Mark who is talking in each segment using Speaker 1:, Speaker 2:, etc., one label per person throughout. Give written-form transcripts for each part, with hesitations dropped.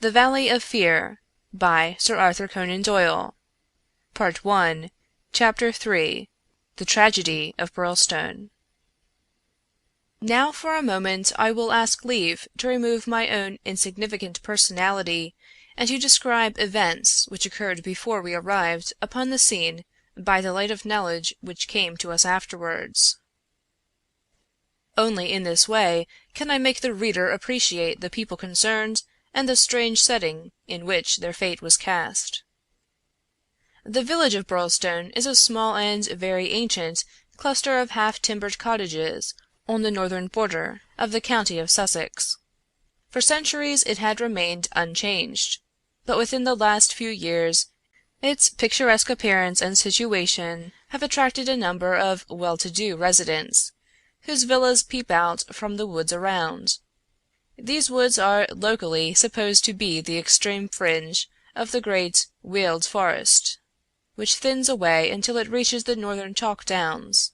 Speaker 1: THE VALLEY of Fear by Sir Arthur Conan Doyle Part 1 Chapter 3 The Tragedy of Birlstone Now for a moment I will ask leave to remove my own insignificant personality and to describe events which occurred before we arrived upon the scene by the light of knowledge which came to us afterwards. Only in this way can I make the reader appreciate the people concerned and the strange setting in which their fate was cast. The village of Birlstone is a small and very ancient cluster of half-timbered cottages on the northern border of the county of Sussex. For centuries it had remained unchanged, but within the last few years its picturesque appearance and situation have attracted a number of well-to-do residents, whose villas peep out from the woods around. These woods are locally supposed to be the extreme fringe of the great Weald forest, which thins away until it reaches the northern chalk downs.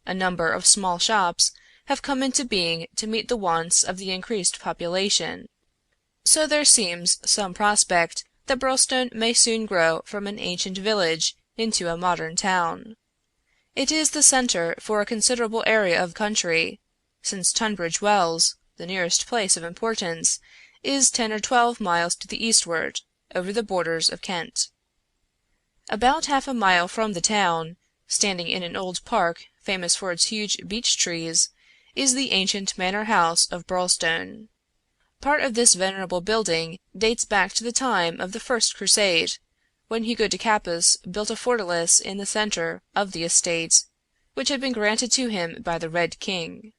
Speaker 1: A number of small shops have come into being to meet the wants of the increased population, so there seems some prospect that Birlstone may soon grow from an ancient village into a modern town. It is the centre for a considerable area of country, since Tunbridge Wells, the nearest place of importance, is 10 or 12 miles to the eastward, over the borders of Kent. About half a mile from the town, standing in an old park famous for its huge beech trees, is the ancient manor house of Birlstone. Part of this venerable building dates back to the time of the First Crusade, when Hugo de Capus built a fortalice in the centre of the estate, which had been granted to him by the Red King.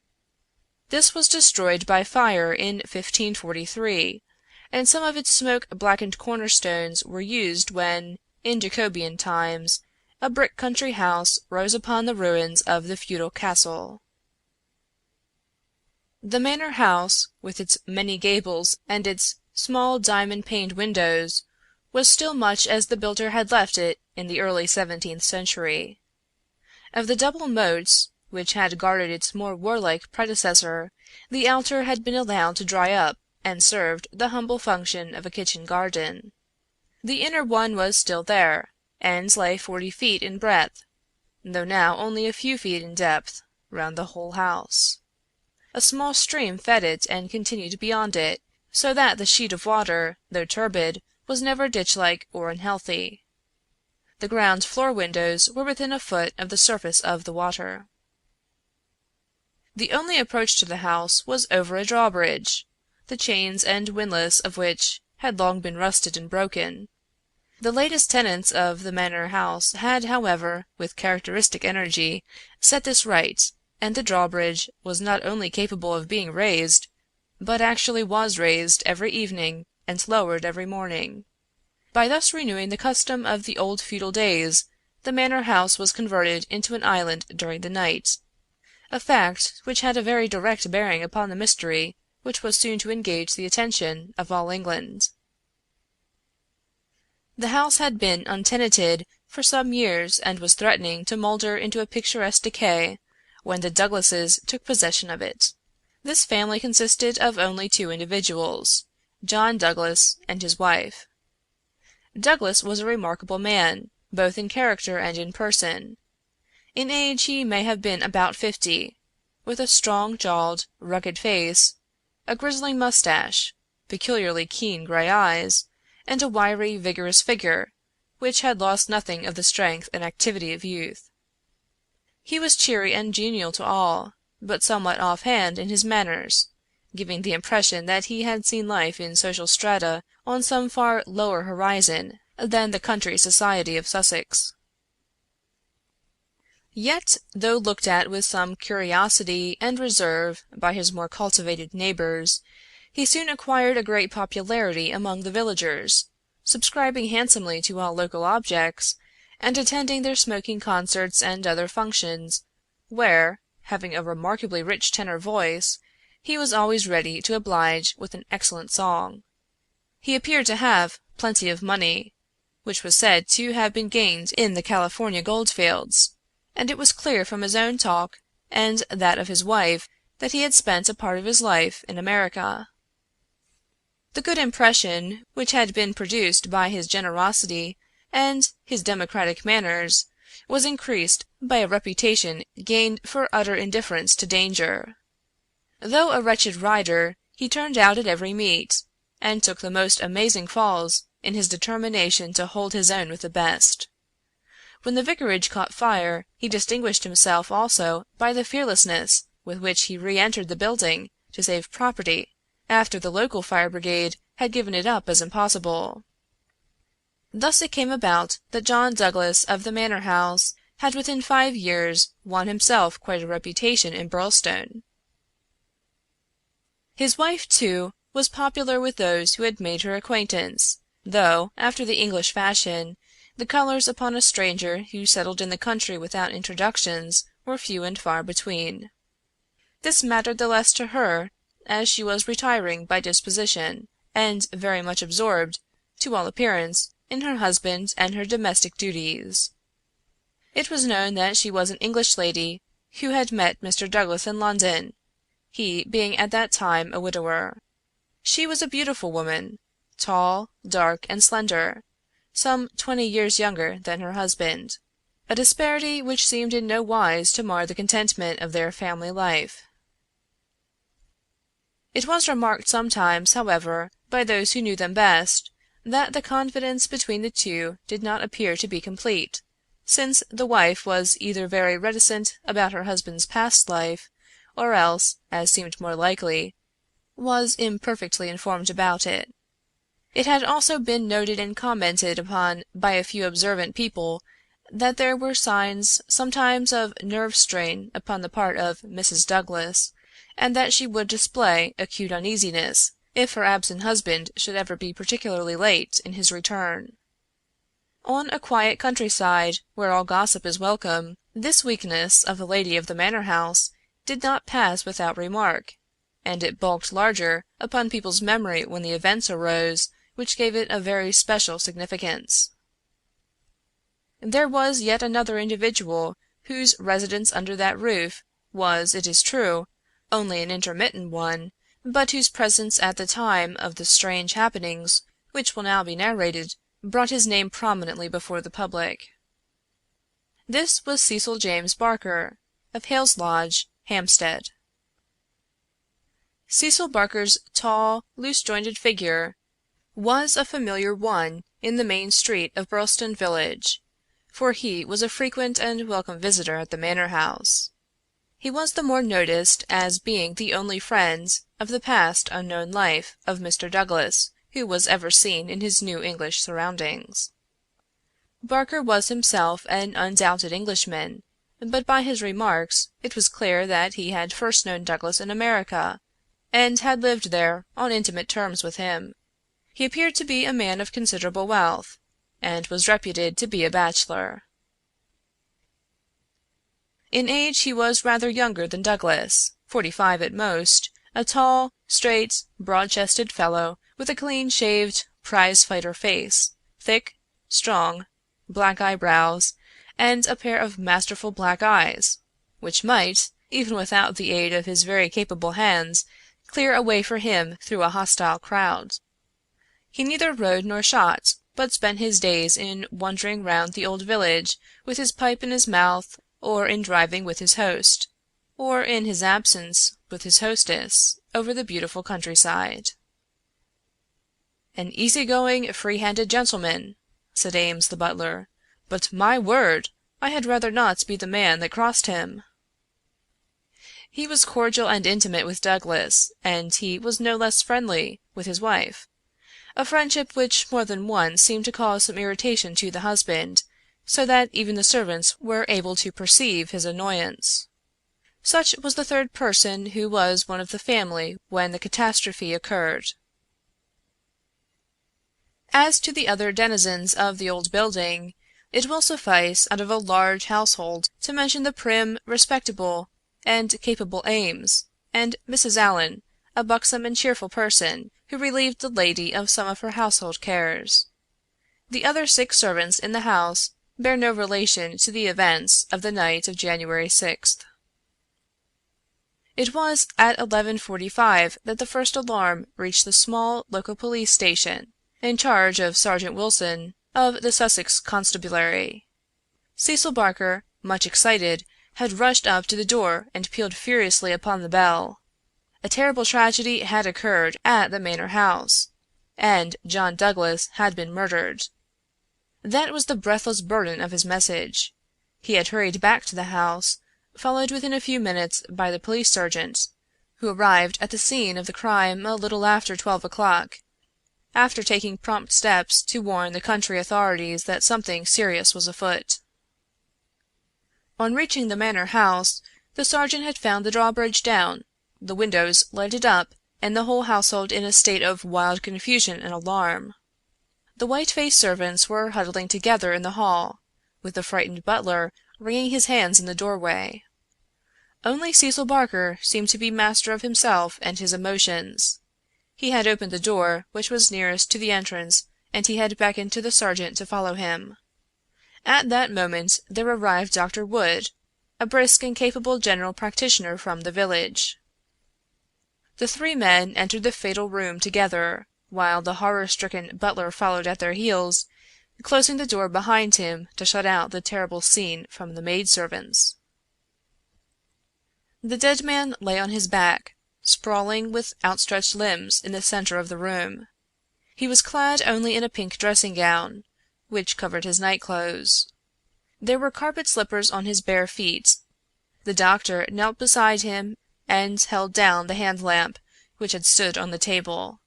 Speaker 1: This was destroyed by fire in 1543, and some of its smoke-blackened cornerstones were used when, in Jacobean times, a brick country house rose upon the ruins of the feudal castle. The manor house, with its many gables and its small diamond-paned windows, was still much as the builder had left it in the early 17th century. Of the double moats which had guarded its more warlike predecessor, the outer had been allowed to dry up and served the humble function of a kitchen garden. The inner one was still there, and lay 40 feet in breadth, though now only a few feet in depth, round the whole house. A small stream fed it and continued beyond it, so that the sheet of water, though turbid, was never ditch-like or unhealthy. The ground floor windows were within a foot of the surface of the water. The only approach to the house was over a drawbridge, the chains and windlass of which had long been rusted and broken. The latest tenants of the manor house had, however, with characteristic energy, set this right, and the drawbridge was not only capable of being raised, but actually was raised every evening and lowered every morning. By thus renewing the custom of the old feudal days, the manor house was converted into an island during the night, a fact which had a very direct bearing upon the mystery which was soon to engage the attention of all England. The house had been untenanted for some years and was threatening to moulder into a picturesque decay when the Douglases took possession of it. This family consisted of only 2 individuals, John Douglas and his wife. Douglas was a remarkable man, both in character and in person. In age he may have been about 50, with a strong-jawed, rugged face, a grizzling mustache, peculiarly keen gray eyes, and a wiry, vigorous figure, which had lost nothing of the strength and activity of youth. He was cheery and genial to all, but somewhat off-hand in his manners, giving the impression that he had seen life in social strata on some far lower horizon than the country society of Sussex. Yet, though looked at with some curiosity and reserve by his more cultivated neighbours, he soon acquired a great popularity among the villagers, subscribing handsomely to all local objects, and attending their smoking concerts and other functions, where, having a remarkably rich tenor voice, he was always ready to oblige with an excellent song. He appeared to have plenty of money, which was said to have been gained in the California goldfields, and it was clear from his own talk and that of his wife that he had spent a part of his life in America. The good impression which had been produced by his generosity and his democratic manners was increased by a reputation gained for utter indifference to danger. Though a wretched rider, he turned out at every meet, and took the most amazing falls in his determination to hold his own with the best. When the vicarage caught fire, he distinguished himself also by the fearlessness with which he re-entered the building to save property after the local fire brigade had given it up as impossible. Thus it came about that John Douglas of the Manor House had within 5 years won himself quite a reputation in Birlstone. His wife, too, was popular with those who had made her acquaintance, though, after the English fashion, the colours upon a stranger who settled in the country without introductions were few and far between. This mattered the less to her, as she was retiring by disposition, and very much absorbed, to all appearance, in her husband and her domestic duties. It was known that she was an English lady who had met Mr. Douglas in London, he being at that time a widower. She was a beautiful woman, tall, dark, and slender, some 20 years younger than her husband, a disparity which seemed in no wise to mar the contentment of their family life. It was remarked sometimes, however, by those who knew them best, that the confidence between the two did not appear to be complete, since the wife was either very reticent about her husband's past life, or else, as seemed more likely, was imperfectly informed about it. It had also been noted and commented upon by a few observant people that there were signs sometimes of nerve strain upon the part of Mrs. Douglas, and that she would display acute uneasiness if her absent husband should ever be particularly late in his return. On a quiet countryside, where all gossip is welcome, this weakness of the lady of the manor house did not pass without remark, and it bulked larger upon people's memory when the events arose which gave it a very special significance. There was yet another individual whose residence under that roof was, it is true, only an intermittent one, but whose presence at the time of the strange happenings which will now be narrated brought his name prominently before the public. This was Cecil James Barker, of Hales Lodge, Hampstead. Cecil Barker's tall, loose-jointed figure was a familiar one in the main street of Birlstone village, for he was a frequent and welcome visitor at the manor house. He was the more noticed as being the only friend of the past unknown life of Mr. Douglas who was ever seen in his new English surroundings. Barker was himself an undoubted Englishman, but by his remarks it was clear that he had first known Douglas in America, and had lived there on intimate terms with him. He appeared to be a man of considerable wealth, and was reputed to be a bachelor. In age he was rather younger than Douglas, 45 at most, a tall, straight, broad-chested fellow, with a clean-shaved, prize-fighter face, thick, strong, black eyebrows, and a pair of masterful black eyes, which might, even without the aid of his very capable hands, clear a way for him through a hostile crowd. He neither rode nor shot, but spent his days in wandering round the old village with his pipe in his mouth, or in driving with his host, or in his absence with his hostess, over the beautiful countryside. "An easy-going, free-handed gentleman," said Ames the butler, "but, my word! I had rather not be the man that crossed him." He was cordial and intimate with Douglas, and he was no less friendly with his wife, a friendship which more than once seemed to cause some irritation to the husband, so that even the servants were able to perceive his annoyance. Such was the third person who was one of the family when the catastrophe occurred. As to the other denizens of the old building, it will suffice out of a large household to mention the prim, respectable, and capable Ames, and Mrs. Allen, a buxom and cheerful person, who relieved the lady of some of her household cares. The other 6 servants in the house bear no relation to the events of the night of January 6th. It was at 11:45 that the first alarm reached the small local police station, in charge of Sergeant Wilson, of the Sussex Constabulary. Cecil Barker, much excited, had rushed up to the door and pealed furiously upon the bell. A terrible tragedy had occurred at the Manor House, and John Douglas had been murdered. That was the breathless burden of his message. He had hurried back to the house, followed within a few minutes by the police sergeant, who arrived at the scene of the crime a little after 12 o'clock, after taking prompt steps to warn the country authorities that something serious was afoot. On reaching the Manor House, the sergeant had found the drawbridge down, the windows lighted up, and the whole household in a state of wild confusion and alarm. The white-faced servants were huddling together in the hall, with the frightened butler wringing his hands in the doorway. Only Cecil Barker seemed to be master of himself and his emotions. He had opened the door which was nearest to the entrance, and he had beckoned to the sergeant to follow him. At that moment there arrived Dr. Wood, a brisk and capable general practitioner from the village. The three men entered the fatal room together, while the horror-stricken butler followed at their heels, closing the door behind him to shut out the terrible scene from the maidservants. The dead man lay on his back, sprawling with outstretched limbs in the center of the room. He was clad only in a pink dressing-gown, which covered his night-clothes. There were carpet slippers on his bare feet. The doctor knelt beside him and held down the hand-lamp which had stood on the table.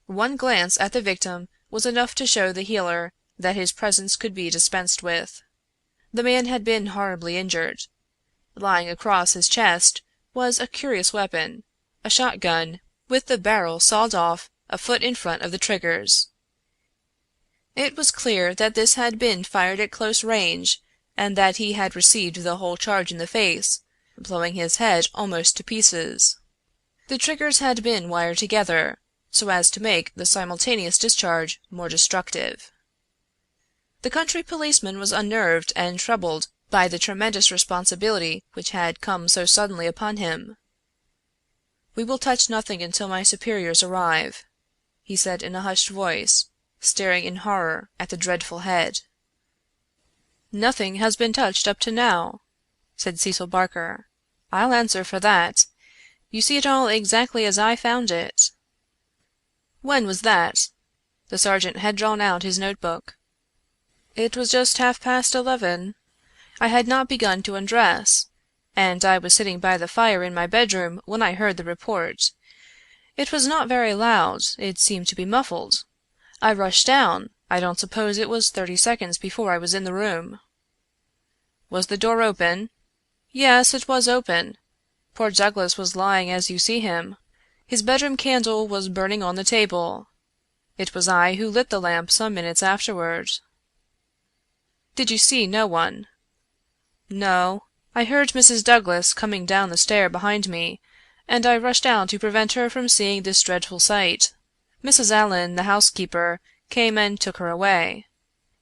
Speaker 1: One glance at the victim was enough to show the healer that his presence could be dispensed with. The man had been horribly injured. Lying across his chest was a curious weapon, a shotgun, with the barrel sawed off a foot in front of the triggers. It was clear that this had been fired at close range, and that he had received the whole charge in the face, blowing his head almost to pieces. The triggers had been wired together, so as to make the simultaneous discharge more destructive. The country policeman was unnerved and troubled by the tremendous responsibility which had come so suddenly upon him. "We will touch nothing until my superiors arrive," he said in a hushed voice, staring in horror at the dreadful head. "Nothing has been touched up to now," said Cecil Barker. "I'll answer for that. You see it all exactly as I found it." "When was that?" The sergeant had drawn out his notebook. "It was just 11:30. I had not begun to undress, and I was sitting by the fire in my bedroom when I heard the report. It was not very loud, it seemed to be muffled. I rushed down. I don't suppose it was 30 seconds before I was in the room." "Was the door open?" "Yes, it was open. Poor Douglas was lying as you see him. His bedroom candle was burning on the table. It was I who lit the lamp some minutes afterward." "Did you see no one?" "No. I heard Mrs. Douglas coming down the stair behind me, and I rushed out to prevent her from seeing this dreadful sight. Mrs. Allen, the housekeeper, came and took her away.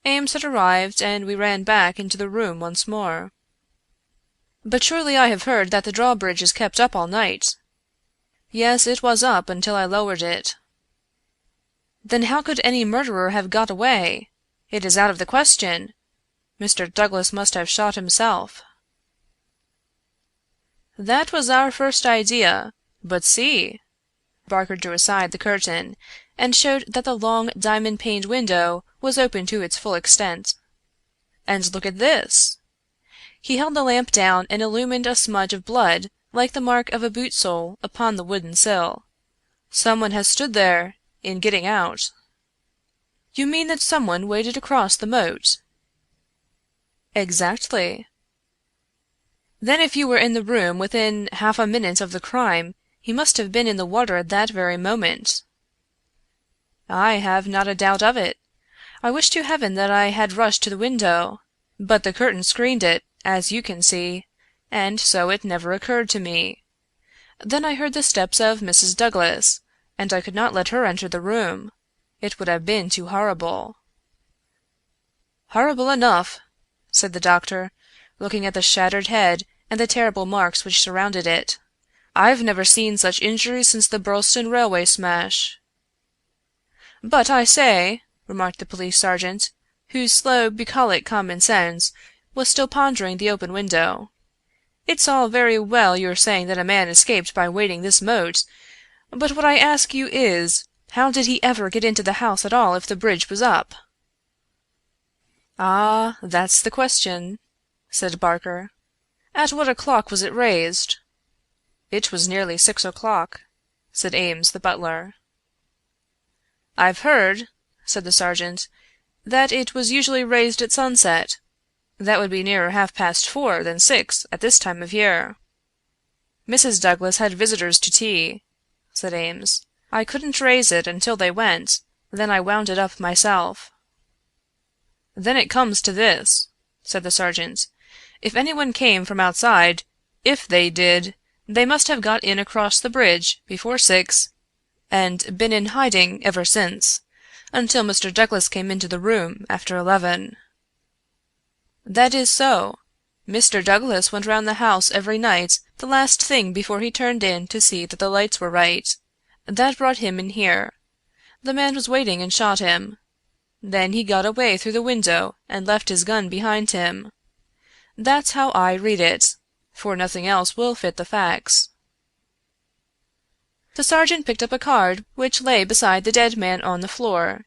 Speaker 1: Ames had arrived, and we ran back into the room once more." "But surely I have heard that the drawbridge is kept up all night." "Yes, it was up until I lowered it." "Then how could any murderer have got away? It is out of the question. Mr. Douglas must have shot himself." "That was our first idea, but see!" Barker drew aside the curtain, and showed that the long diamond-paned window was open to its full extent. "And look at this!" He held the lamp down and illumined a smudge of blood like the mark of a boot sole upon the wooden sill. "Someone has stood there in getting out." "You mean that someone waded across the moat?" "Exactly." "Then if you were in the room within half a minute of the crime, he must have been in the water at that very moment." "I have not a doubt of it. I wish to heaven that I had rushed to the window, but the curtain screened it, as you can see, and so it never occurred to me. Then I heard the steps of Mrs. Douglas, and I could not let her enter the room. It would have been too horrible." "Horrible enough," said the doctor, looking at the shattered head and the terrible marks which surrounded it. I've never seen such injuries since the Birlstone railway smash." "But I say," remarked the police sergeant, whose slow, bucolic common sense was still pondering the open window, "it's all very well your saying that a man escaped by wading this moat, but what I ask you is, how did he ever get into the house at all if the bridge was up?" "Ah, that's the question," said Barker. "At what o'clock was it raised?" "It was nearly 6 o'clock," said Ames the butler. "I've heard," said the sergeant, "that it was usually raised at sunset. That would be nearer half-past 4 than 6 at this time of year." "Mrs. Douglas had visitors to tea," said Ames. "I couldn't raise it until they went, then I wound it up myself." "Then it comes to this," said the sergeant. "If anyone came from outside, if they did, they must have got in across the bridge before 6, and been in hiding ever since, until Mr. Douglas came into the room after 11. "That is so. Mr. Douglas went round the house every night the last thing before he turned in to see that the lights were right. That brought him in here. The man was waiting and shot him. Then he got away through the window and left his gun behind him. That's how I read it, for nothing else will fit the facts." The sergeant picked up a card which lay beside the dead man on the floor.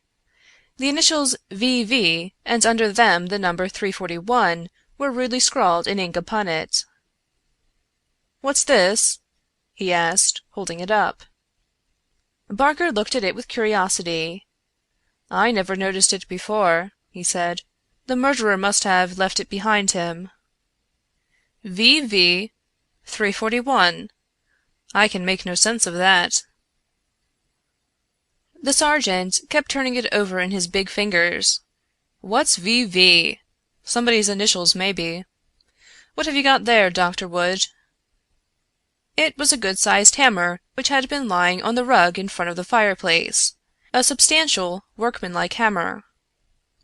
Speaker 1: The initials V.V. and under them the number 341 were rudely scrawled in ink upon it. "What's this?" he asked, holding it up. Barker looked at it with curiosity. "I never noticed it before," he said. "The murderer must have left it behind him. V.V. 341. I can make no sense of that." The sergeant kept turning it over in his big fingers. "What's V.V.? Somebody's initials, maybe. What have you got there, Dr. Wood?" It was a good-sized hammer which had been lying on the rug in front of the fireplace, a substantial, workmanlike hammer.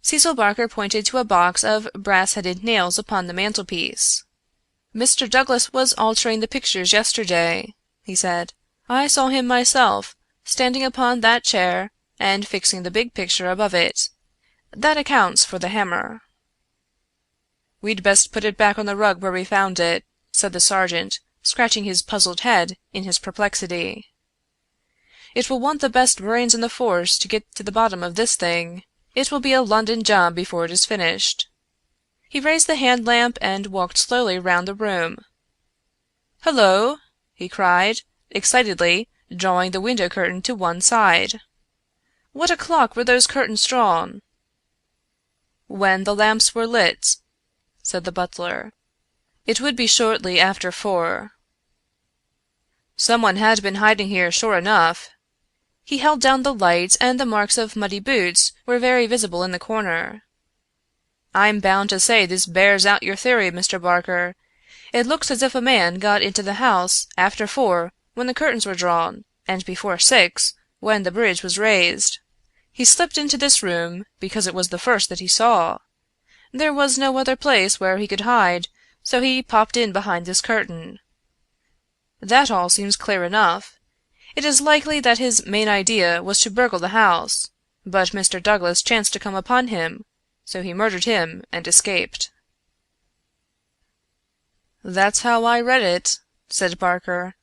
Speaker 1: Cecil Barker pointed to a box of brass-headed nails upon the mantelpiece. "Mr. Douglas was altering the pictures yesterday," he said. "I saw him myself, standing upon that chair and fixing the big picture above it. That accounts for the hammer." "We'd best put it back on the rug where we found it," said the sergeant, scratching his puzzled head in his perplexity. "It will want the best brains in the force to get to the bottom of this thing. It will be a London job before it is finished." He raised the hand lamp and walked slowly round the room. "Hullo!" he cried, excitedly, drawing the window curtain to one side. "What o'clock were those curtains drawn?" "When the lamps were lit," said the butler. "It would be shortly after 4. Someone had been hiding here, sure enough." He held down the light, and the marks of muddy boots were very visible in the corner. "I'm bound to say this bears out your theory, Mr. Barker. It looks as if a man got into the house after 4 when the curtains were drawn, and before 6 when the bridge was raised. He slipped into this room because it was the first that he saw. There was no other place where he could hide, so he popped in behind this curtain. That all seems clear enough. It is likely that his main idea was to burgle the house, but Mr. Douglas chanced to come upon him, so he murdered him and escaped." "That's how I read it," said Barker.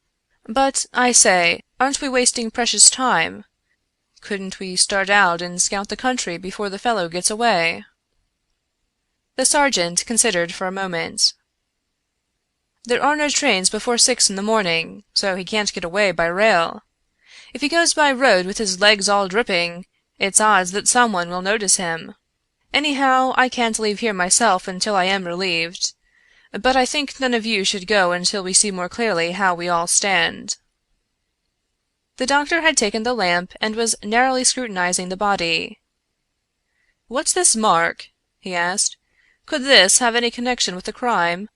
Speaker 1: "But, I say, aren't we wasting precious time? Couldn't we start out and scout the country before the fellow gets away?" The sergeant considered for a moment. "There are no trains before 6 in the morning, so he can't get away by rail. If he goes by road with his legs all dripping, it's odds that someone will notice him. Anyhow, I can't leave here myself until I am relieved. But I think none of you should go until we see more clearly how we all stand." The doctor had taken the lamp and was narrowly scrutinizing the body. "What's this mark?" he asked. "Could this have any connection with the crime?"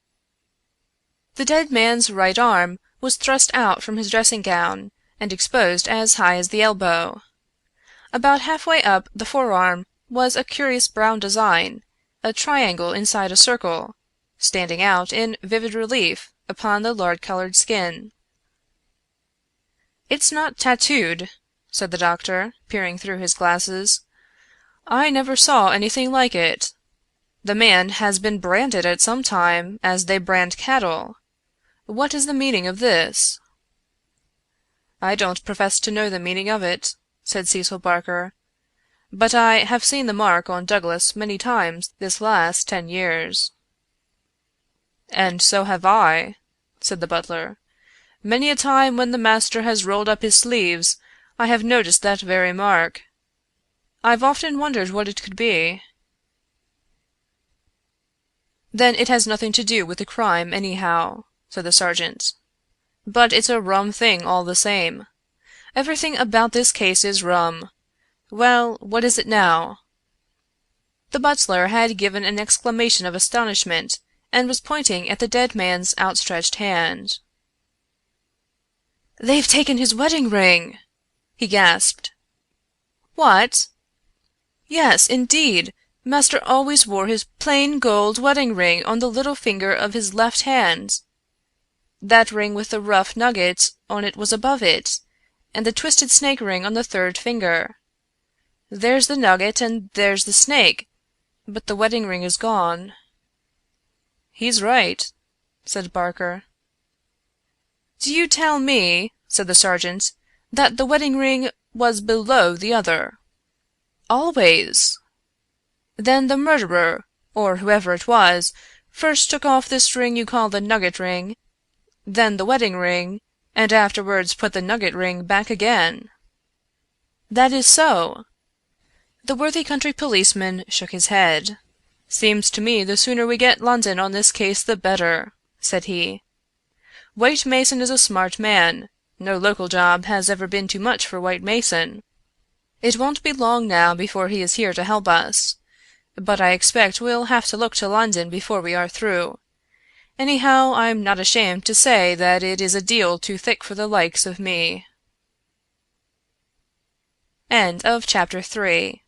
Speaker 1: The dead man's right arm was thrust out from his dressing gown, and exposed as high as the elbow. About halfway up the forearm was a curious brown design, a triangle inside a circle, standing out in vivid relief upon the lard-colored skin. "It's not tattooed," said the doctor, peering through his glasses. "I never saw anything like it. The man has been branded at some time, as they brand cattle. What is the meaning of this?" "I don't profess to know the meaning of it," said Cecil Barker, "but I have seen the mark on Douglas many times this last 10 years." "And so have I," said the butler. "Many a time when the master has rolled up his sleeves I have noticed that very mark. I've often wondered what it could be." "Then it has nothing to do with the crime, anyhow," said the sergeant. "But it's a rum thing all the same. Everything about this case is rum. Well, what is it now?" The butler had given an exclamation of astonishment, and was pointing at the dead man's outstretched hand. "They've taken his wedding ring!" he gasped. "What?" "Yes, indeed! Master always wore his plain gold wedding ring on the little finger of his left hand. That ring with the rough nugget on it was above it, and the twisted snake ring on the third finger. There's the nugget and there's the snake, but the wedding ring is gone." "He's right," said Barker. "Do you tell me," said the sergeant, "that the wedding ring was below the other?" "Always." "Then the murderer, or whoever it was, first took off this ring you call the nugget ring, then the wedding ring, and afterwards put the nugget ring back again?" "That is so." The worthy country policeman shook his head. "Seems to me the sooner we get London on this case the better," said he. "White Mason is a smart man. No local job has ever been too much for White Mason. It won't be long now before he is here to help us. But I expect we'll have to look to London before we are through. Anyhow, I'm not ashamed to say that it is a deal too thick for the likes of me." Chapter 4